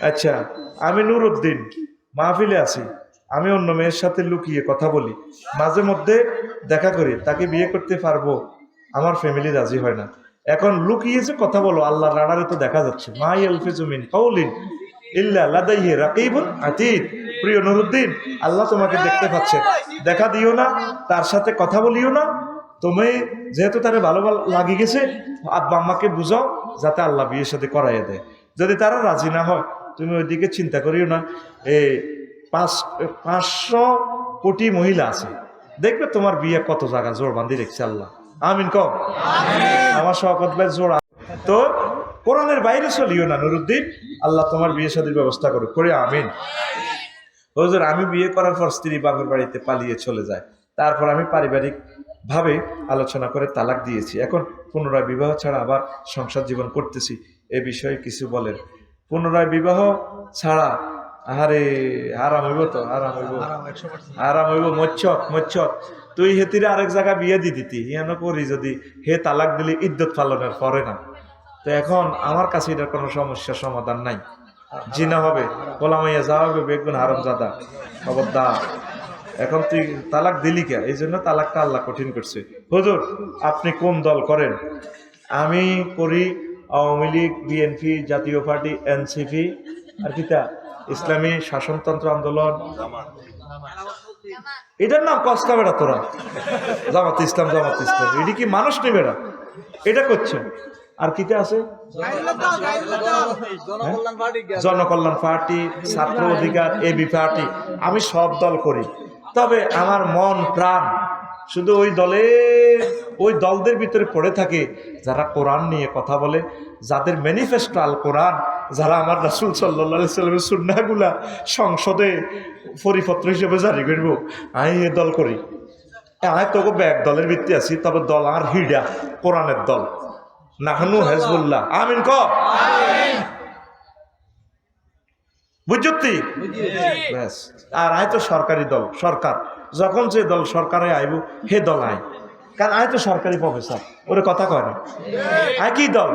আচ্ছা, আমি নুরুদ্দিন মাহফিলে আছি, আমি অন্য মেয়ের সাথে লুকিয়ে কথা বলি, মাঝে মধ্যে দেখা করি, তাকে বিয়ে করতে পারবো, আমার ফ্যামিলি রাজি হয় না। এখন লুকিয়ে যে কথা বলো, আল্লাহ রাডারে তো দেখা যাচ্ছে, মা ইয়ালফিজু মিন কাউলিন ইল্লা লাদাইহি রাকিবুন আতীদ। প্রিয় নুরুদ্দিন, আল্লাহ তোমাকে দেখতে পাচ্ছে, দেখা দিও না, তার সাথে কথা বলিও না। তুমি যেহেতু তারে ভালো লাগি গেছে, আব্বা আম্মাকে বুঝাও যাতে আল্লাহ বিয়ের সাথে করাইয়া দেয়। যদি তারা রাজি না হয়, তুমি ওইদিকে চিন্তা করিও না। এই 500 কোটি মহিলা আছে, দেখবে তোমার বিয়ে কত জায়গা জোর বান্ধি রেখেছে আল্লাহ। আমিন কও। আমার শওকত ভাই জোর। তো কোরআনের বাইরে চলিও না নুরুদ্দিন, আল্লাহ তোমার বিয়ে শাদীর ব্যবস্থা করুক, করে আমিন। হুজুর, আমি বিয়ে করার পর স্ত্রী বাপের বাড়িতে পালিয়ে চলে যায়, তারপর আমি পারিবারিক ভাবে আলোচনা করে তালাক দিয়েছি, এখন পুনরায় বিবাহ ছাড়া আবার সংসার জীবন করতেছি, এ বিষয়ে কিছু বলেন। পুনরায় বিবাহ ছাড়া, আরে আরাম হইব তো, আরাম হইব, আরাম হইব। মচ্ছক তুই হেতিরে আরেক জায়গায় বিয়ে দি দিতি, হিয়ান করি যদি হে তালাক দিলি ইদ্যত পালনের পরে না। তো এখন আমার কাছে এটার কোনো সমস্যার সমাধান নাই। জিনা হবে, গোলামাইয়া যা হবে, বেগুন হারাম জাদা, খবরদার। এখন তুই তালাক দিলি কে? এই জন্য তালাকটা আল্লাহ কঠিন করছে। হুজুর, আপনি কোন দল করেন? আমি করি আওয়ামী লীগ, বিএনপি, জাতীয় পার্টি, এনসিপি, আর কিতা ইসলামী শাসনতন্ত্র আন্দোলন, এটার নাম কষ্টা বেড়া তোরা, জামাত ইসলাম, জামাত ইসলাম, এটি কি মানুষ নেই বেড়া? এটা করছে। আর কিতে আছে জনকল্যাণ পার্টি, ছাত্র অধিকার, এবি পার্টি, আমি সব দল করি। তবে আমার মন প্রাণ শুধু ওই দলদের ভিতরে পড়ে থাকে যারা কোরআন নিয়ে কথা বলে, যাদের ম্যানিফেস্টো আল কোরআন, যারা আমার রাসূল সাল্লাল্লাহু আলাইহি সাল্লামের সুন্নাহগুলা সংসদে পরিপত্র হিসেবে জারি করব, আমি এ দল করি। আমি তোকে ব্যাগ দলের ভিত্তি আছি, তবে দল আর হিডা কোরআনের দল, নাহনু হেজবুল্লাহ। আমিন ক। বুঝতি? ব্যাস। আর আয় তো সরকারি দল, সরকার যখন যে দল সরকারে আইব হে দল আয়, কারণ আয় তো সরকারি প্রফেসর, ওরে কথা কয় না। আয় কি দল?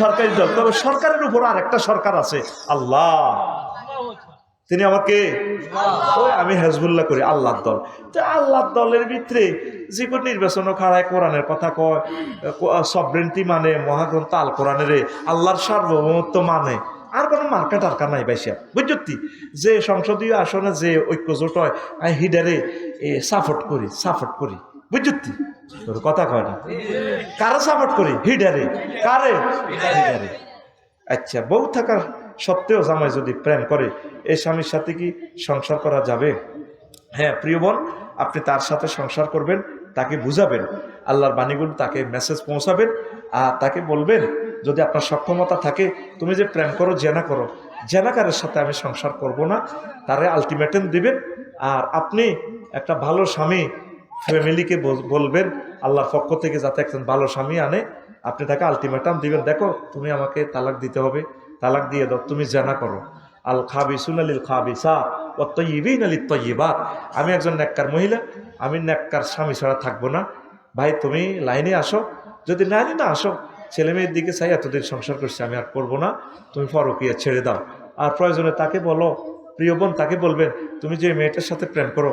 সরকারি দল। তবে সরকারের উপর আর একটা সরকার আছে, আল্লাহ। তিনি আমাকে, ওই আমি হেজবুল্লাহ করি, আল্লাহর দল। তো আল্লাহর দলের ভিতরে যে কোনো নির্বাচন খাড়ায় কোরআনের কথা কয়, সবরেন্টি মানে মহাগ্রন্থ আল কোরআনের, আল্লাহর সার্বভৌমত্ব মানে, আর কোনো মার্কা টার্কা নাই বাইসা। বুঝতি? যে সংসদীয় আসনে যে ঐক্য জোট হয়, আমি হিডারে সাপোর্ট করি। বুঝতি? তোর কথা কয় না। কারা সাপোর্ট করি? হিডারে। কারে? হিডারে। আচ্ছা, বউ থাকার সত্ত্বেও জামাই যদি প্রেম করে, এই স্বামীর সাথে কি সংসার করা যাবে? হ্যাঁ প্রিয় বোন, আপনি তার সাথে সংসার করবেন, তাকে বুঝাবেন, আল্লাহর বাণীগুলো তাকে মেসেজ পৌঁছাবেন, আর তাকে বলবেন যদি আপনার সক্ষমতা থাকে, তুমি যে প্রেম করো, জেনা করো, জেনাকারের সাথে আমি সংসার করব না, তারে আলটিমেটাম দিবেন। আর আপনি একটা ভালো স্বামী ফ্যামিলিকে বলবেন আল্লাহর পক্ষ থেকে যাতে একজন ভালো স্বামী আনে, আপনি তাকে আলটিমেটাম দিবেন, দেখো তুমি আমাকে তালাক দিতে হবে, তালাক দিয়ে দাও, তুমি জেনা করো। আল খাবিসুনা লিল খাবিসাত ওয়াত তাইয়িবিনা লিত তাইয়িবাত। আমি একজন নেককার মহিলা, আমি নেককার স্বামী ছাড়া থাকবো না। ভাই তুমি লাইনে আসো, যদি লাইনে না আসো, ছেলে মেয়ের দিকে চাই, এতদিন সংসার করছি আমি আর করবো না, তুমি পরকীয়া ছেড়ে দাও। আর প্রয়োজনে তাকে বলো, প্রিয় বোন তাকে বলবেন তুমি যে মেয়েটার সাথে প্রেম করো,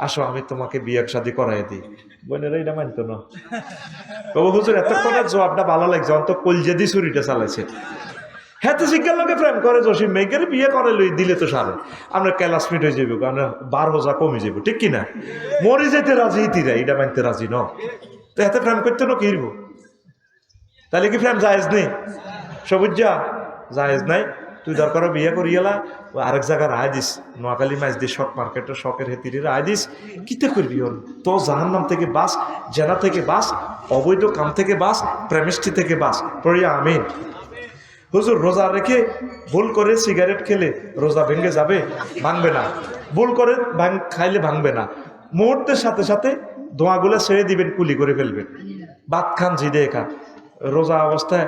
আসো আমি তোমাকে বিয়ে শাদী করাই দিই। বোনেরা এটা মানতো না। বাবু হুজুর এতক্ষণের জবাবটা ভালো লাগছে, অন্ত কলজেদি ছুরিটা চালাইছে। হ্যাঁ তো শিক্ষার লোকে প্রেম করে জসিম মেয়েকে বিয়ে করে লই দিলে তো সারে আমরা ক্লাসমেট হয়ে যাবো, আমরা 12 কমে যাবো, ঠিক কিনা? মরে যেতে রাজি তিরা, এটা মানতে রাজি ন, তো এতে প্রেম করতে না কিরব? তাহলে কি প্রেম জায়েজ নেই? সবুজ যা জায়েজ নাই। তুই দরকার বিয়ে করিয়েলা, ও আরেক জায়গায় রায় দিস, নোয়াখালী মাছ দিয়ে শখ মার্কেটের শখের হেতিরে রায় দিস, কিতে করবি? ওর তো জাহান্নাম থেকে বাস, জেনা থেকে বাস, অবৈধ কাম থেকে বাস, প্রেমিষ্টি থেকে বাস, পড়িয়া আমিন। হুজুর রোজা রেখে ভুল করে সিগারেট খেলে রোজা ভেঙে যাবে? ভাঙবে না। ভুল করে খাইলে ভাঙবে না, মুহূর্তের সাথে সাথে ধোঁয়াগুলো ছেড়ে দিবেন, কুলি করে ফেলবেন। ভাত খান জিদে খান, রোজা অবস্থায়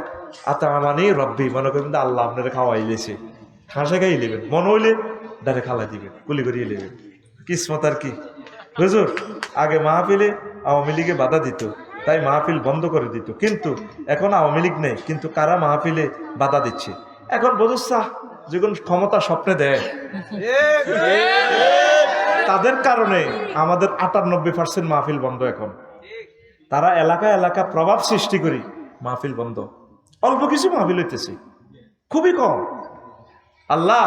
আতামানি রব্বি, মনে করবেন আল্লাহ আপনারা খাওয়াই দিয়েছে, খাসা খাই নেবেন, মনে হইলে ডারে খালা দিবেন, কুলি করিয়ে নেবেন। কিসমত আর কি। হুজুর আগে মাহফিলে আওয়ামী লীগে বাধা দিত, তাই মাহফিল বন্ধ করে দিত, কিন্তু এখন আওয়ামী লীগ নেই, কিন্তু কারা মাহফিলে বাধা দিচ্ছে? এখন বোঝা যখন ক্ষমতা স্বপ্নে দেয় তাদের কারণে আমাদের 98% মাহফিল বন্ধ এখন। তারা এলাকা এলাকা প্রভাব সৃষ্টি করি, মাহফিল বন্ধ। অল্প কিছু মাহফিল হইতেছে, খুবই কম। আল্লাহ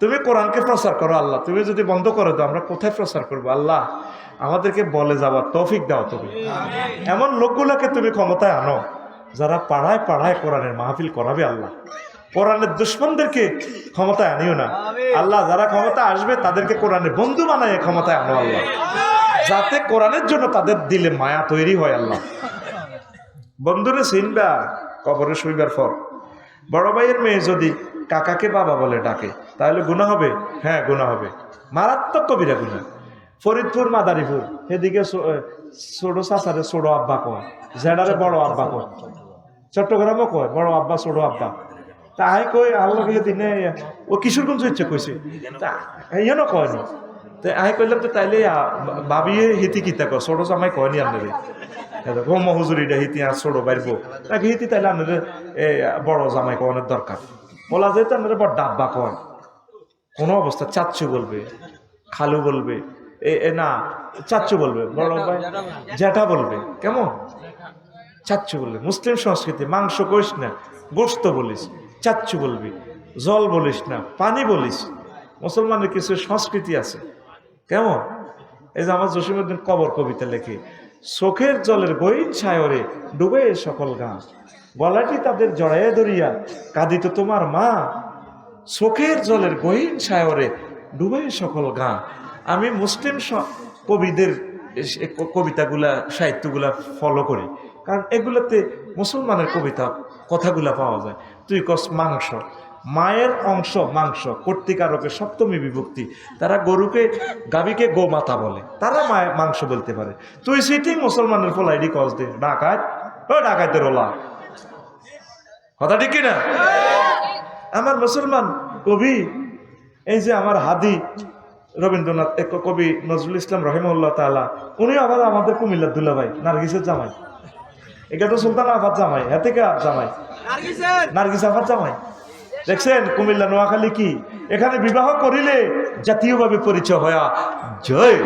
তুমি কোরআনকে প্রচার করো, আল্লাহ তুমি যদি বন্ধ করে দাও আমরা কোথায় প্রচার করবো? আল্লাহ আমাদেরকে বলে যাওয়ার তৌফিক দাও তুমি। এমন লোকগুলোকে তুমি ক্ষমতায় আনো যারা পাড়ায় পাড়ায় কোরআনের মাহফিল করাবে। আল্লাহ কোরআনের দুশ্মনদেরকে ক্ষমতায় আনিও না আল্লাহ। যারা ক্ষমতা আসবে তাদেরকে কোরআনের বন্ধু বানায় ক্ষমতায় আনো আল্লাহ, যাতে কোরআনের জন্য তাদের দিলে মায়া তৈরি হয়। আল্লাহ বন্ধুরে চিনবা কবরে শুইবার পর। বড় ভাইয়ের মেয়ে যদি কাকাকে বাবা বলে ডাকে তাহলে গুনাহ হবে? হ্যাঁ গুনাহ হবে, মারাত্মক কবিরা গুনাহ। ফরিদপুর মাদারীপুর এদিকে ছোট চাচারে ছোট আব্বা কয়, জেডারে বড় আব্বা কয়, চট্টগ্রামও কয় বড় আব্বা ছোট আব্বা। তাই কই আল্লাহ দিনে ও কিশোরগঞ্জ ইচ্ছে কইছে ইয়েও কয়নি। আই কইলাম তো তাইলে ভাবিয়ে হিতি কিতা কয়, ছোট জামাই কয়নি আপনাদের মহুজুরিটা হিতি আর ছোট বাড়বো নাকি হিতি, তাইলে আপনাদের বড় জামাই কনের দরকার। বলা যায় তো আপনাদের বড় ডাব্বা কয়, কোনো অবস্থা চাচ্ছু বলবে, খালু বলবে, না চাচ্ছু বলবে, বড় ভাই জ্যাঠা বলবে, কেমন চাচ্ছু বলবে। মুসলিম সংস্কৃতি মাংস কইস না গোস্ত বলিস, চাচ্ছু বলবি। জল বলিস না পানি বলিস, মুসলমানের কিছু সংস্কৃতি আছে। কেমন এই যে আমার জসিমউদ্দিন কবর কবিতা লেখে, চোখের জলের গহীন সায়রে ডুবে সকল গাঁ, গলাটি তাদের জড়াইয়া ধরিয়া কাঁদিত তোমার মা। চোখের জলের গহীন সায়রে ডুবে সকল গাঁ। আমি মুসলিম কবিদের কবিতাগুলা সাহিত্যগুলা ফলো করি, কারণ এগুলোতে মুসলমানের কবিতা কথাগুলা পাওয়া যায়। তুই কস মাংস, মায়ের অংশ মাংস, কর্তৃকারকের সপ্তমী বিভক্তি। তারা গরুকে গাভীকে গোমাতা বলে, তারা মাংস বলতে পারে। তুই সিটিং মুসলমানের ফলাইডি কস দে ডাকাত, ও ডাকাতের ওলা, কথা ঠিক কিনা? আমার মুসলমান কবি এই যে আমার হাদি রবীন্দ্রনাথ, কবি নজরুল ইসলাম রহিমাহুল্লাহ তাআলা, উনি আবার আমাদের কুমিল্লার দুলাভাই, নার্গিসের জামাই। এটা তো সুলতান আফাত জামাই, এ থেকে জামাই নার্গিস আফাত জামাই। দেখছেন কুমিল্লা নোয়াখালী কি, এখানে বিবাহ করিলে জাতীয়ভাবে পরিচয় হয়া জয়।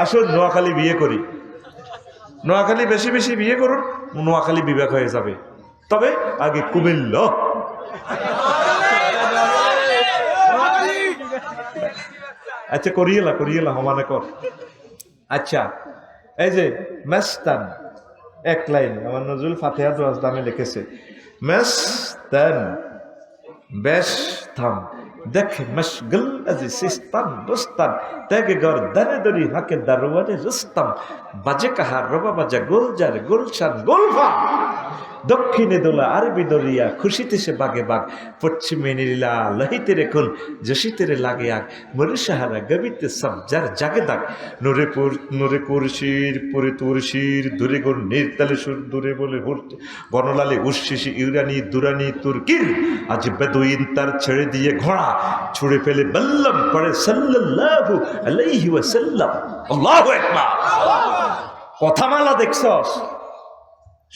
আসুন নোয়াখালী বিয়ে করি, নোয়াখালী বেশি বেশি বিয়ে করুন, নোয়াখালী বিবেক হয়ে যাবে। তবে আগে কুমিল্লা। আচ্ছা করিয়েলা হমানে কর। আচ্ছা এই যে মেস্তান, এক লাইন আমার নজরুল ফাতেহা দোয়াজ দামে লিখেছে, মেস্তান বেশ থাম দেখ মশগুল আজি সিস্তান বুস্তান তেগে গর্দানে দরি হাকে দারওয়ানে রুস্তাম বাজে কাহার রবা বাজা গোলজার গুলশান গোলফা। দক্ষিণে দোলা আরবি দরিয়া খুশিতে সে বাগে বাগ, পশ্চিমে নীলা লহিতে রেখুন জসিতে লাগে আগ, মরু সাহারা গবিতে সব যার জাগে দাগ। নূরে কুরশির পরে তুরশির দূরে গুণ নির্তালে সুর দূরে বলে বনলালে উচ্ছিসি ইউরানি দুরানি তুর্কির। আজ বেদুইন তার ছেড়ে দিয়ে ঘোড়া ছুড়ে ফেলে বললাম পড়ে সাল্লাল্লাহু আলাইহি ওয়াসাল্লাম। আল্লাহু আকবার। কথামালা দেখছস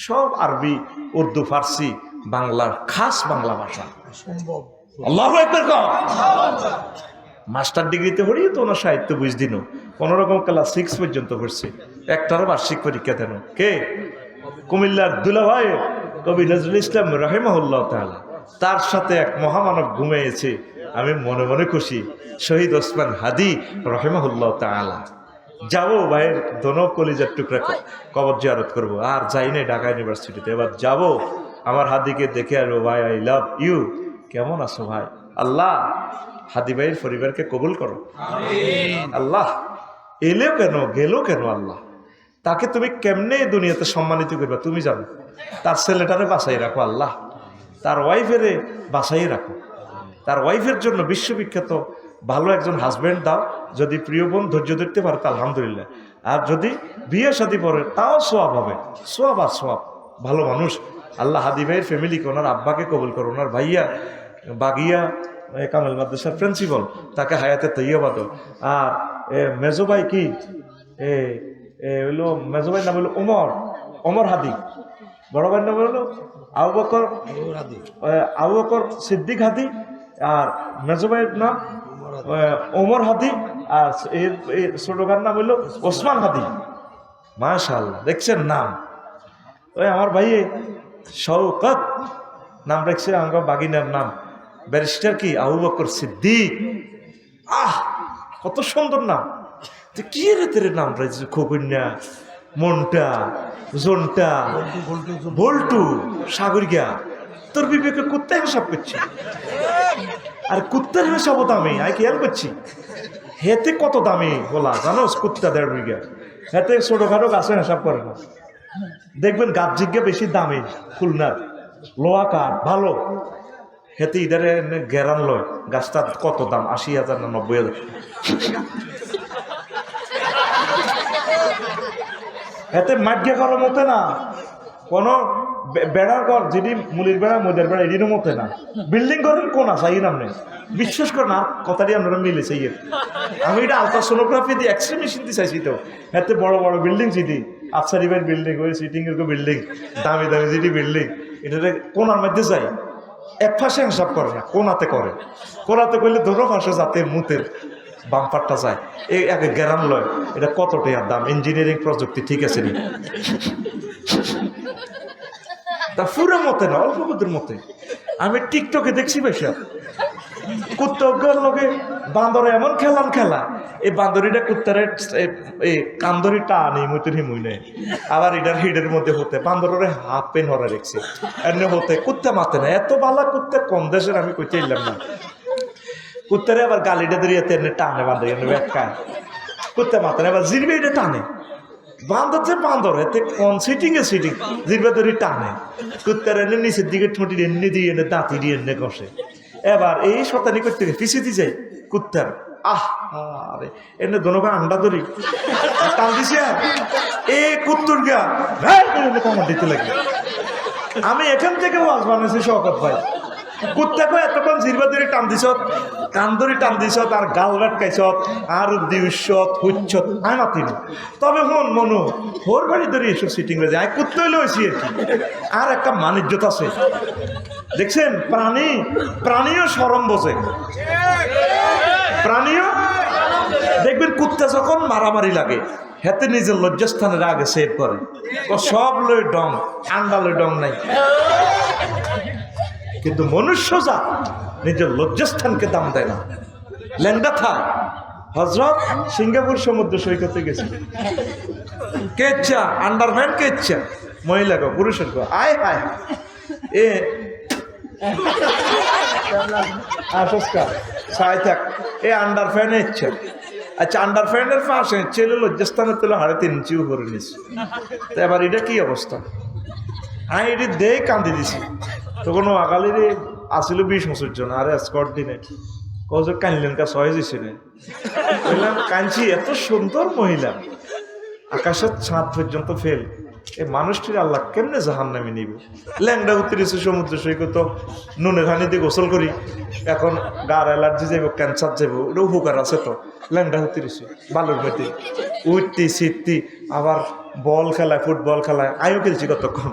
সব আরবি, উর্দু, ফার্সি, বাংলার খাস বাংলা ভাষা। আল্লাহু আকবার। মাস্টার ডিগ্রিতে হরিয়ে তো ওনার সাহিত্য বুঝ দিন, কোনোরকম ক্লাস 6 পর্যন্ত পড়ছে, একটারও বার্ষিক পরীক্ষা দেন। কে? কুমিল্লার দুলাভাই কবি নজরুল ইসলাম রাহিমাহুল্লাহ তাআলা। তার সাথে এক মহামানব ঘুমিয়েছে, আমি মনে মনে খুশি, শহীদ ওসমান হাদি রাহিমাহুল্লাহ তাআলা। যাবো ভাইয়ের দোনো কলিজার টুকরা কবর জিয়ারত করবো, আর যাই নাই ঢাকা ইউনিভার্সিটিতে, এবার যাবো আমার হাদিকে দেখে আসবো। ভাই আই লাভ ইউ, কেমন আছো ভাই? আল্লাহ হাদি ভাইয়ের পরিবারকে কবুল করো আল্লাহ। এলেও কেন গেলেও কেন আল্লাহ, তাকে তুমি কেমনে দুনিয়াতে সম্মানিত করবে তুমি জানো। তার ছেলেটারে বাঁচাই রাখো আল্লাহ, তার ওয়াইফেরে বাঁচাই রাখো, তার ওয়াইফের জন্য বিশ্ববিখ্যাত ভালো একজন হাজব্যান্ড দাও। যদি প্রিয় বোন ধৈর্য ধরতে পারে তা আলহামদুলিল্লাহ, আর যদি বিয়ে শাদী পরে তাও সোয়াব হবে, সোয়াব আর সোয়াব। ভালো মানুষ আল্লাহ হাদি ভাইয়ের ফ্যামিলিকে, ওনার আব্বাকে কবুল করো, ওনার ভাইয়া বাগিয়া কামেল মাদ্রাসার প্রিন্সিপাল তাকে হায়াতে তৈয়বা দাও। আর মেজো ভাই কি হইলো, মেজো ভাইয়ের নাম হলো ওমর হাদি, বড় ভাইয়ের নাম হলো আবু বকর সিদ্দিক হাদি, আর মেজো ভাইয়ের নাম ওমর হাদি, আর এর ছোট ভাইয়ের নাম হইল ওসমান হাদি। মাশাআল্লাহ, দেখছেন নাম। ওই আমার ভাই শওকত নাম রাখছে, আমার বাগিনার নাম ব্যারিস্টার কি আবু বকর সিদ্দিক। কত সুন্দর নাম। কি রে তের নাম রাখছে, খোকন্যা, মনটা, জোনটা, বল্টু, সাগরিকা। তোর বিবেকে কুত্তায় হিসাব করছি, আর কুত্তার হিসাবও দামি। আমি খেয়াল করছি হেতে কত দামি বলা জানোস, কুত্তা 1.5 বিঘা। হেতে ছোটখাটো গাছে হিসাব করে না। দেখবেন গাছ জিজ্ঞা বেশি দামি, খুলনার লোহা কাঠ ভালো। হেতে ইদারে গেরান লয়, গাছটা কত দাম, 80,000 না 90,000। এতে মাটিয়া করার মতে না, কোনো বেড়ার ঘর যেটি মুলির বেড়া মদের বেড়া এটিরও মতে না। বিল্ডিং ঘরের কোন আছে এই নাম নেই, বিশ্বাস করে না কথাটি আপনারা মিলেছে। আমি এটা আলট্রাসোনোগ্রাফি দিয়ে এক্সরে মেশিন দিয়ে চাইছি। তো এতে বড় বড় বিল্ডিং যেটি আফসারিবাইয়ের বিল্ডিং, ওই সিটিং এর বিল্ডিং, দামি দামি যেটি বিল্ডিং, এটাতে কোনার মধ্যে যাই এক ফাঁসে হিসাব করে না, কোনাতে করে। কোনাতে করলে ধরো ফাঁসে যাতে মুতের বাম্পারটা যায়, এই আগে গ্যারান লয়। এটা কত টাকার দাম, ইঞ্জিনিয়ারিং প্রযুক্তি ঠিক আছে নি, তা পুরো মতে না, অল্প বুদ্ধের মতে। আমি টিকটকে দেখছি বেশা কুত্তার লগে বান্দরে এমন খেলা, এই বান্দরিটা কুত্তারে এই কান্দরি টানি মুতের হিমুই নেই। আবার এটার হিডের মধ্যে হতে বান্দরের হাফ পেন হরা রেখছে, এমনি হতে কুত্তা মাতে না। এত বালা কুত্তা কম দেশের আমি কইতে এলাম না। কুত্তারে আবার গালিটা ধরিয়ে তেমনি টানে বান্দর, ব্যাখ্যায় কুত্তা মাতে না। এবার জিরবে এটা টানে, বান্দর যে বান্দর এতে কোন সিটিং জিরবে ধরি টানে। কুত্তার এনে নিচের দিকে ঠোঁটি এনে দিয়ে এনে দাঁতি দিয়ে এনে কষে। এবার এই শতানি করতে পিছিয়ে দিয়ে যায় কুত্তার। আরে এনে দোনোকে আন্ডা ধরি টান দিছে, এ কুত্তুর গা কামড় দিতে লাগে। আমি এখান থেকে ওয়াজ বানাইছি শওকত ভাই, কুত্তাকে এতক্ষণ জিরবা ধরে টান দিছ, কান ধরে টান দিছ, আর গাল রাটকাইছ, আর দিউছত হুচ্ছত, আমি মাতি না। তবে হন মনু হোর বাড়ি ধরে এসব সিটিং হয়ে যায়, কুত্তা হইলে হয়েছি আর কি। আর একটা মানিজ্যত আছে, দেখছেন প্রাণীও সরম বোঝে, প্রাণীও দেখবেন কুত্তা যখন মারামারি লাগে হেতে নিজের লজ্জাস্থানের আগে সেভ করে, সব লই ডং, আন্ডা লই ডং নাই। কিন্তু মনুষ্য যা নিজের লজ্জাস্থানকে দাম দেয় না, ল্যাংডা থাক। হজরত সিঙ্গাপুর সমুদ্র সৈকতে গেছে, কে ইচ্ছা আন্ডারম্যান, কে ইচ্ছা মহিলা গো পুরুষের গো, আয় হায় এ থাক এ আন্ডার ফ্যানে ইচ্ছা। আচ্ছা আন্ডার ফ্যানের পাশে ছেলে লজ্জাস্থানের তুলে 3.5 ইঞ্চি উপরে নিচ্ছে। তো এবার এটা কি অবস্থা, আমি এটি দেই কান্দি দিছি। তখন আগালির আসিল 20 বছর জন, আরে স্কট দিনে কজ কানলেন কা 6 দিছে না, বললাম কাঞ্চি এত সুন্দর মহিলা, আকাশের ছাদ পর্যন্ত ফেল, এই মানুষটির আল্লাহ কেমনে জাহান নামে নিব। ল্যাংডা উত্তরেছে সমুদ্র সৈকত, নুনের হানি দিয়ে গোসল করি, এখন গার অ্যালার্জি যাব, ক্যান্সার যাব, ওটা উপকার আছে। তো ল্যাংডা উত্তরেছে বালুর মধ্যে উঠতি শীততি, আবার বল খেলায়, ফুটবল খেলায়, আমিও খেলছি কতক্ষণ,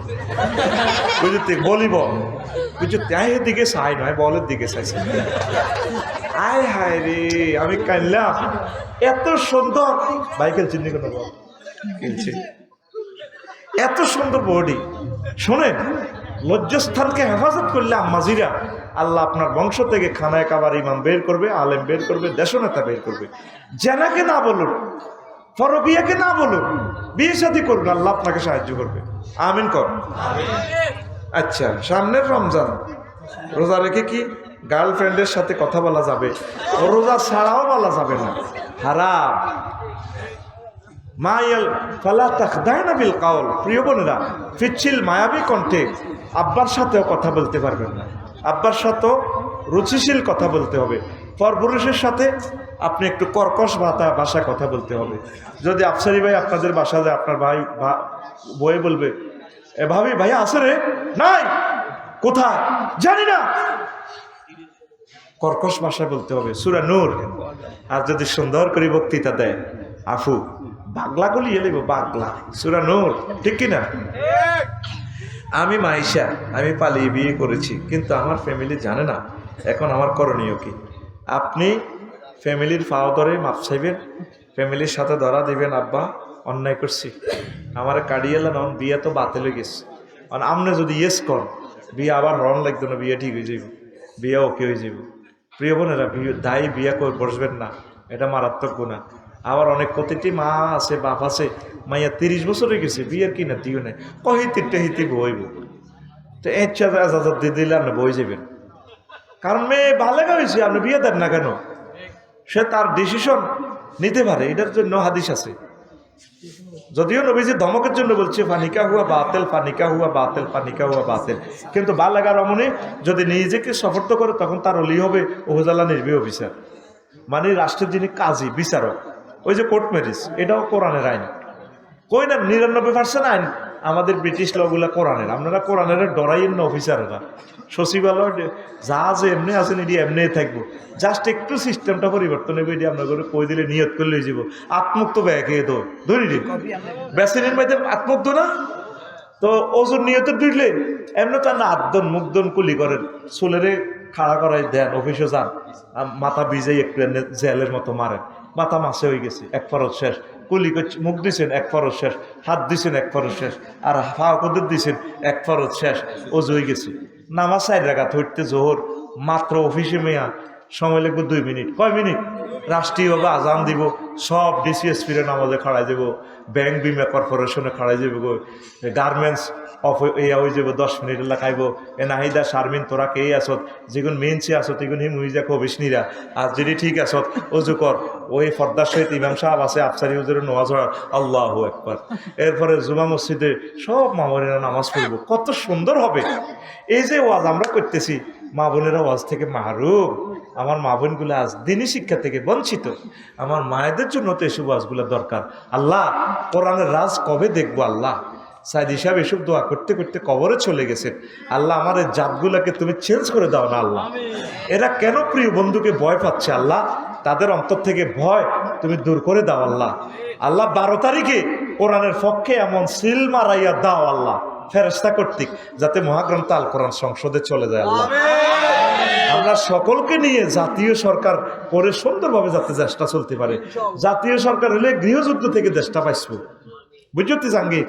বুঝতে ভলিবল বুঝতে, আই এর দিকে চাই নয়, বলের দিকে চাইছি। আয় হায় রে, আমি কানলাম, এত সুন্দর ভাই খেলছি নি কোনো বল খেলছি, এত সুন্দর বডি। শোনেন, লজ্জাস্থানকে হেফাজত করলে আম্মাজিরা, আল্লাহ আপনার বংশ থেকে খানায় কাবার ইমাম বের করবে, আলেম বের করবে, দেশনেতা বের করবে। জেনাকে না বলুন, ফরবিয়াকে না বলুন, বিয়ে শাদী করুন, আল্লাহ আপনাকে সাহায্য করবে। আমিন কর। আচ্ছা, সামনের রমজান, রোজা রেখে কি গার্লফ্রেন্ডের সাথে কথা বলা যাবে? রোজা ছাড়াও বলা যাবে না, হারাম। মায়াল ফালা তাখদায়না বিল কাউল, প্রিয় বোনেরা, পিচ্ছিল মায়াবী কণ্ঠে আব্বার সাথেও কথা বলতে পারবেন না, আব্বার সাথেও রুচিশীল কথা বলতে হবে। পরপুরুষের সাথে আপনি একটু কর্কশ ভাষায় কথা বলতে হবে। যদি আফসারি ভাই আপনাদের বাসা যায়, আপনার ভাই বয়ে বলবে, এ ভাবি ভাইয়া আছে রে, নাই, কোথায় জানি না, কর্কশ ভাষায় বলতে হবে। সূরা নূর। আর যদি সুন্দর করে বক্তৃতা দেয়, আফু বাগলা গুলি এলিব, বাগলা, সূরা নূর, ঠিক কিনা? আমি মাইশা, আমি পালিয়ে বিয়ে করেছি, কিন্তু আমার ফ্যামিলি জানে না। এখন আমার করণীয় কি? আপনি ফ্যামিলির ফাও ধরে মাপ চাইবেন, ফ্যামিলির সাথে ধরা দিবেন, আব্বা অন্যায় করছি, আমার কাড়িয়ে এলাম, বিয়ে তো বাতিল হয়ে গেছে। আপনি যদি ইয়েস কর, বিয়ে আবার হরণ লাগতো না, বিয়ে ঠিক হয়ে যাব, বিয়ে ওকে হয়ে যাব। প্রিয় বোনেরা, দায়ী বিয়ে করে বসবেন না, এটা মারাত্মক গুনাহ। আবার অনেক প্রতিটি মা আছে, বাপ আছে, মাইয়া 30 বছর হয়ে গেছে, বিয়ের কিনা দিও না, কহিতে হিতে বইব, তো এজাজত দিয়ে দিলে আপনি বই যাবেন। কারণ মেয়ে বালেগা হয়েছে, আপনি বিয়ে দেন না কেন? সে তার ডিসিশন নিতে পারে, এটার জন্য হাদিস আছে। যদিও নবীজি ধমকের জন্য বলছে ফানিকা হুয়া বাতিল, ফানিকা হুয়া বাতিল, ফানিকা হুয়া বাতিল, কিন্তু বালেগা রমণী যদি নিজেকে সফর্ত করে তখন তার অলি হবে উপজেলা নির্বাহী অফিসার, মানে রাষ্ট্রের যিনি কাজী বিচারক। ওই যে কোর্ট ম্যারেজ, এটাও কোরআনের আইন। কই না 99% আইন আমাদের ব্রিটিশ লগুলা কোরআনের। আপনারা কোরআনের ডরাইয়েন না অফিসাররা, সচিবালয় যা যে এমনি আছেন এটি এমনি থাকবো, জাস্ট একটু সিস্টেমটা পরিবর্তন হবে, এটি আপনার করে কই দিলে নিয়ত করলে যাব আত্মুক্ত ব্যাগে ধরি দিন বেসিনের মধ্যে আত্মুক্ত না, তো ওজন নিয়ত ধরলে এমনি তো না আদন মুগ্ধন কুলি করেন, চুলেরে খাড়া করাই দেন, অফিসে যান, মাথা ভিজাই একটু জেলের মতো মারেন, মাথা মাছে হয়ে গেছে, এক ফরজ শেষ, কুলি মুখ দিছেন এক ফরজ শেষ, হাত দিছেন এক ফরজ শেষ, আর ফাও কদর দিছেন এক ফরজ শেষ, ওজ হয়ে গেছে। নামাজ 4 রাকাত হইতে জোহর, মাত্র অফিসে মেয়া সময় লাগবে 2 মিনিট। কয় মিনিট? রাষ্ট্রীয়ভাবে আজান দিব, সব ডিসিএসপিরে নামাজে খাড়াই যাব, ব্যাংক বিমা কর্পোরেশনে খাড়াই যাব, গার্মেন্টস অফ এয়া হয়ে যাব 10 মিনিট লাগাইব। এ নাহিদা শারমিন তোরা কে আসত, যেগুন মেনসি আসত এগুন হি মুই যা কবিসনিরা, আর যদি ঠিক আসত অজু কর, ওই ফর্দার সহিত ইমাম সাহেব আছে, আফসারি হুজুরে নামাজ পড়ার, আল্লাহু আকবার। এরপরে জুমা মসজিদে সব মা বোনেরা নামাজ পড়ব, কত সুন্দর হবে। এই যে ওয়াজ আমরা করতেছি, মা বোনেরা ওয়াজ থেকে মাহরুম, আমার মা বোনগুলো আজ দিনী শিক্ষা থেকে বঞ্চিত, আমার মায়েদের জন্য তো এসব ওয়াজগুলো দরকার। আল্লাহ কোরআনের রাজ কবে দেখবো? আল্লাহ সাইদি সাহেব এসব দোয়া করতে করতে কবরে চলে গেছে, আল্লাহ আমার এই জাতগুলাকে তুমি চেঞ্জ করে দাও না আল্লাহ। এরা কেন প্রিয় বন্ধুকে ভয় পাচ্ছে আল্লাহ? তাদের অন্তর থেকে ভয় তুমি দূর করে দাও আল্লাহ। আল্লাহ 12 তারিখে কোরআনের পক্ষে এমন সিল মারাইয়া দাও আল্লাহ ফেরেশতা কর্তৃক, যাতে মহাগ্রন্থ আল কোরআন সংসদে চলে যায় আল্লাহ। আমরা সকলকে নিয়ে জাতীয় সরকার করে সুন্দরভাবে যাতে দেশটা চলতে পারে। জাতীয় সরকার হলে গৃহযুদ্ধ থেকে দেশটা পাইছব, বুঝতে জাঙ্গির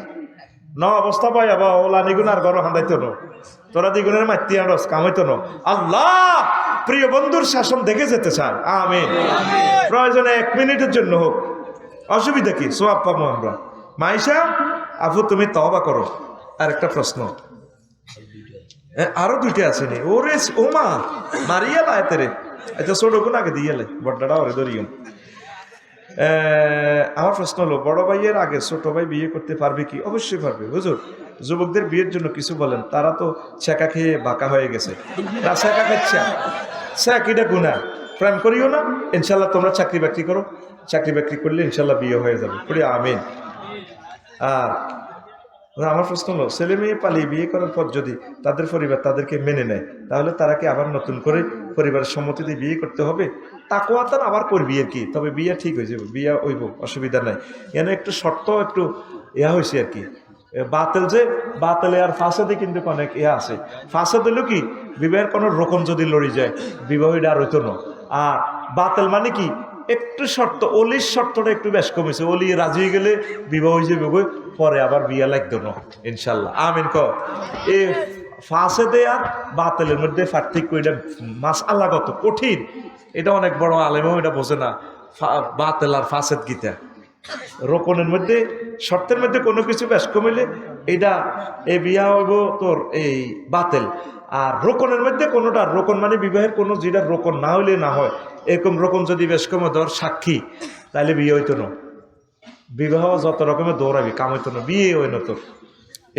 ন অবস্থা পাই আবার ওলা নিগুন আর গড় হাঁদাইতো ন, তোরা দ্বিগুণের মাতি আর রস কামাইতো ন। আল্লাহ প্রিয় বন্ধুর শাসন দেখে যেতে চান, আমিন। প্রয়োজনে 1 মিনিটের জন্য হোক, অসুবিধা কি? সোয়াব পাবো আমরা। মাইশা আফু তুমি তওবা করো। আর একটা প্রশ্ন, আরো 2টা আছে নি? ওরে ওমা মারিয়া লাইতে রে, আচ্ছা ছোট গুণ আগে দিয়ে লাই, বড়টা ওরে ধরিও। আমার প্রশ্ন হলো, বড় ভাইয়ের আগে ছোট ভাই বিয়ে করতে পারবে কি? অবশ্যই পারবে হুজুর। যুবকদের বিয়ের জন্য কিছু বলেন, তারা তো ছেঁকা খেয়ে বাঁকা হয়ে গেছে, তা ছেঁকা খাচ্ছে, ছেঁকিটা গুণা। প্রেম করিও না, ইনশাল্লাহ তোমরা চাকরি বাকরি করো, চাকরি বাকরি করলে ইনশাল্লাহ বিয়ে হয়ে যাবে, পড়ি আমিন। আর আমার প্রশ্ন হলো, ছেলে মেয়ে পালিয়ে বিয়ে করার পর যদি তাদের পরিবার তাদেরকে মেনে নেয়, তাহলে তারা কি আবার নতুন করে পরিবারের সম্মতিতে বিয়ে করতে হবে? তাকওয়া তার আবার করবি আর কি, তবে বিয়ে ঠিক হয়ে যাবে, বিয়ে হইব, অসুবিধা নাই। এনে একটু শর্ত একটু ইয়া হয়েছে আর কি, বাতিল যে বাতিলে আর ফাঁসাদে কিন্তু অনেক ইয়া আছে। ফাঁসাদ হলো কি, বিবাহের কোনো রকম যদি লড়ি যায় বিবাহটা আর হইতো না। আর বাতিল মানে কি, একটু শর্ত, অলির শর্তটা একটু বেশ কমেছে, অলি রাজি হয়ে গেলে বিবাহ হয়ে যাবে, পরে আবার বিয়া লাগতো না ইনশাল্লাহ, আমিন। এই ফাঁসেদে আর বাতিলের মধ্যে পার্থক্য, এটা মাস আল্লাহগত কঠিন, এটা অনেক বড় আলেমও এটা বোঝে না। বাতিল আর ফাঁসেদ গীতা রোকনের মধ্যে, শর্তের মধ্যে কোনো কিছু বেশ কমিলে এটা এই বিয়া হইব তোর এই বাতিল। আর রোকনের মধ্যে কোনোটা, রোকন মানে বিবাহের কোনো যেটা রোকন না হইলে না হয়, এরকম রোকন যদি বেশ কমে ধর সাক্ষী, তাহলে বিয়ে হইতো না। বিবাহ যত রকমের দৌড়াবি কাম হইতো না, বিয়ে হই না তোর।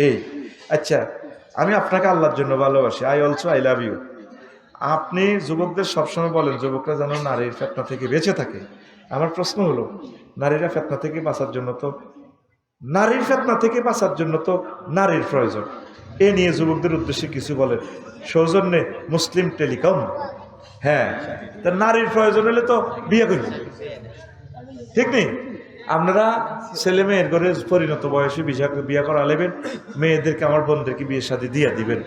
এই আচ্ছা, আমি আপনাকে আল্লাহর জন্য ভালোবাসি, I also I love you. আপনি যুবকদের সবসময় বলেন যুবকরা যেন নারীর ফেতনা থেকে বেঁচে থাকে। আমার প্রশ্ন হলো, নারীরা ফেতনা থেকে বাঁচার জন্য তো, নারীর ফেতনা থেকে বাঁচার জন্য তো নারীর প্রয়োজন। এ নিয়ে যুবকদের উদ্দেশ্যে কিছু বলেন। সৌজন্যে মুসলিম টেলিকম, হ্যাঁ, তা নারীর প্রয়োজন হলে তো বিয়ে করবে, ঠিক নেই? আপনারা ছেলে মেয়ের ঘরে পরিণত বয়সে বিয়া করা নেবেন, মেয়েদেরকে আমার বোনদেরকে বিয়ের সাথে দিয়ে দিবেন,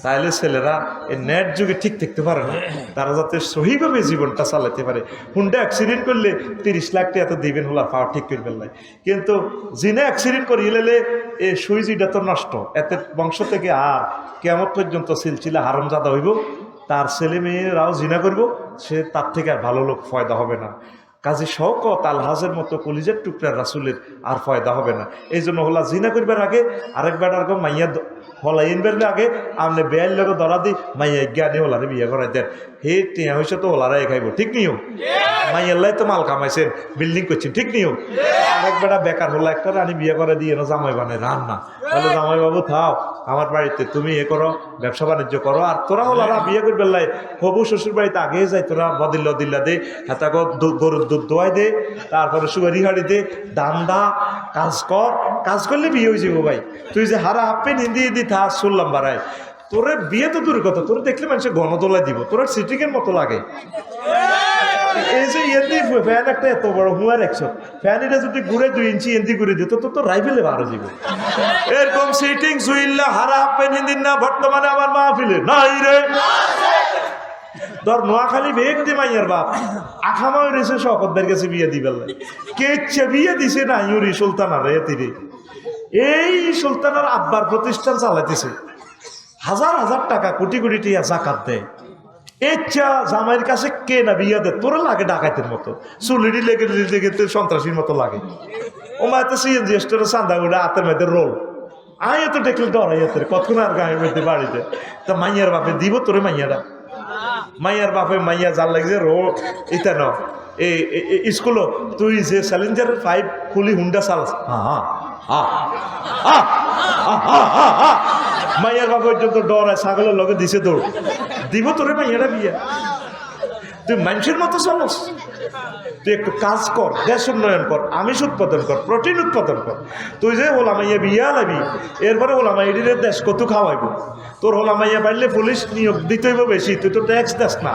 তাহলে ছেলেরা এই নেট যুগে ঠিক থাকতে পারে না, তারা যাতে সহিভাবে জীবনটা চালাতে পারে। হুন্ডা অ্যাক্সিডেন্ট করলে 30 লাখ টাকা তো দিবেন, হলা পাওয়ার ঠিক করে ফেললাই, কিন্তু জিনে অ্যাক্সিডেন্ট করিয়ে লেলে এ সুইজিটা তো নষ্ট, এতে বংশ থেকে আর কেমন পর্যন্ত সিলসিলা হারামজাদা হইব, তার ছেলে মেয়েরাও জিনা করব, সে তার থেকে আর ভালো লোক ফয়দা হবে না। কাজী শওকত আলহাজের মতো কলিজের টুকরা রাসুলের আর ফয়দা হবে না। এই জন্য হলা জিনা করবার আগে আরেকবার আর মাইয়া হলা ইনবার আগে আপনি বেয়ার লোক ধরা দিই মাইয়া জ্ঞানী হলারে বিয়ে করাই দেন, হে টিয়া হয়েছে তো হলারাই খাইব, ঠিক নিও। মাইয়াল্লাই তো মাল কামাইছেন, বিল্ডিং করছেন, ঠিক নিও। আরেকবার বেকার হলা একটা রানী বিয়ে করে দিয়ে না জামাই বানায় রান্না, তাহলে জামাই বাবু থাও আমার বাড়িতে, তুমি এ করো ব্যবসা বাণিজ্য করো, আর তোরা হলারা বিয়ে করবে লাই হবু শ্বশুর বাড়িতে আগে যাই, তোরা বদিল্লা দে, হাতা গরুর দুধ দোয়াই দে, তারপরে সুগারি হাড়ি দে, দান দা, কাজ কর, কাজ করলে বিয়ে হয়ে যাবো ভাই। তুই যে হারা হাপ্পে নিন্দি দি থা শুনলাম বাড়ায়, তোর বিয়ে তো দূর কথা, তোর দেখলে মানুষের গণদোলায় দিব, তোর সিটিকের মতো লাগে। এই যে এন্দি ফ্যান একটা এত বড় হুয়ার 100 ফ্যান, এটা যদি ঘুরে 2 ইঞ্চি এন্দি ঘুরে দিত তো রাইফেলে বারো দিব। এরকম সিটিং সুইল্লা হারা হাপ্পে নিন্দিন না বর্তমানে আমার মাহফিলে নাই রে। তোর নোয়াখালী ব্যক্তি মাইয়ার বাপ আখামা রয়েছে শকতদের কাছে বিয়ে দিবে, কেচ্ছে বিয়ে দিছে না ইউরি সুলতানার এতিরে, এই সুলতানার আব্বার প্রতিষ্ঠান চালাইতেছে, হাজার হাজার টাকা কোটি কোটি টাকা জাকাত দেয়। ইচ্ছা জামাইয়ের কাছে কে না বিয়ে দেয়, তোর লাগে ডাকাতের মতো, চুলিটি লেগে লেগে সন্ত্রাসীর মতো লাগে। ও মা তো সিএনজি স্টোরে চান্দা উঠে হাতের মেয়েদের রোল আয় তো দেখলে ডরাই হাতের কতক্ষণ আর গায়ের মধ্যে বাড়িতে। তা মাইয়ার বাপে দিব তোরে মাইয়ারা, মাইয়ার বাপে মাইয়া জাল লাগছে রো ইতা ন এই স্কুলও তুই যে চ্যালেঞ্জারের 5 খুলি হুন্ডা চালাস, মাইয়ার বাপ পর্যন্ত ডরায়, ছাগলের লগে দিছে দৌড় দিব তোরে মাইয়ারা বিয়া। তুই মানুষের মতো চলস, তুই একটু কাজ কর, দেশ উন্নয়ন কর, আমিষ উৎপাদন কর, প্রোটিন উৎপাদন কর। তুই যে হোলামাইয়া বিয়া লাবি, এরপরে হোলামাইয়ের দেশ কত খাওয়াইব, তোর হোলামাইয়া বাড়লে পুলিশ নিয়োগ দিতে হইব বেশি, তুই তো ট্যাক্স দেস না,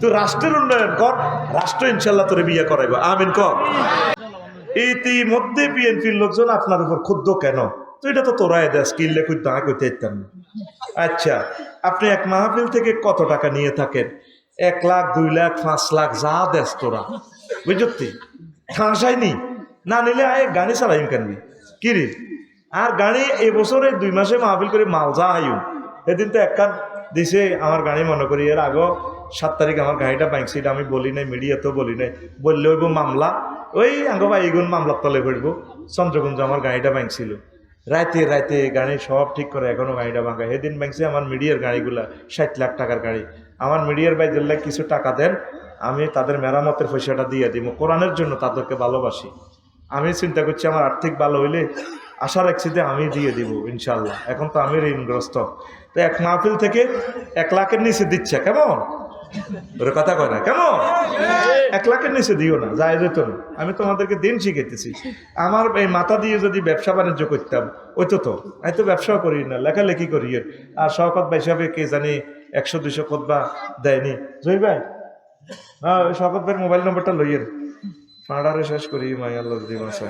তুই রাষ্ট্রের উন্নয়ন কর, রাষ্ট্র ইনশাল্লাহ তোরে বিয়া করাইব, আমিন কর। ইতিমধ্যে বিএনপির লোকজন আপনার উপর ক্ষুব্ধ কেন? তো এটা তো তোরাই দেশ কিনলে খুব দাঁড়া করতে ইতাম না। আচ্ছা, আপনি এক মাহফিল থেকে কত টাকা নিয়ে থাকেন? 1 লাখ 2 লাখ 5 লাখ যা দেশ তোরা, বুঝতি ঠাঁসাইনি না নিলে আয় গাড়ি চালাইম কেনবি কি রে? আর গাড়ি এবছরে 2 মাসে মাহফিল করে মাল যা আইম, সেদিন তো একখান দিছে আমার গাড়ি মনে করি, এর আগে 7 তারিখ আমার গাড়িটা বাইকছি, এটা আমি বলি নাই, মিডিয়াতেও বলি নাই, বললে হইব মামলা, ওই আঙ্গ ভাই এইগুন মামলার তলে পড়ব। চন্দ্রগঞ্জ আমার গাড়িটা বাইকছিল, রাতে রাতে গাড়ি সব ঠিক করে এখনো গাড়িটা ভাঙা। সেদিন ভাঙছে আমার মিডিয়ার গাড়িগুলা, 60 লাখ টাকার গাড়ি। আমার মিডিয়ার ভাই দিল্লা কিছু টাকা দেন, আমি তাদের মেরামতের পয়সাটা দিয়ে দিব, কোরআনের জন্য তাদেরকে ভালোবাসি। আমি চিন্তা করছি আমার আর্থিক ভালো হইলে আশা রাখছি যে আমি দিয়ে দিব ইনশাল্লাহ। এখন তো আমি ঋণগ্রস্ত, তো এক মাহফিল থেকে 1 লাখের নিচে দিচ্ছে, কেমন ওরা কথা কয় না, কেমন 1 লাখের নিচে দিও না, যায় যেত না। আমি তোমাদেরকে দিন শিখাইতেছি, আমার এই মাথা দিয়ে যদি ব্যবসা বাণিজ্য করতাম ওই তো আমি তো ব্যবসাও করি না, লেখালেখি করি। আর শওকত ভাই হিসাবে কে জানি 100-200 খোদবা দেয়নি। জয় ভাই, হ্যাঁ, শওকত ভাইয়ের মোবাইল নম্বরটা লইয়ের ফাঁড়ারে শেষ করি মাই আল্লাহ দিমাশা।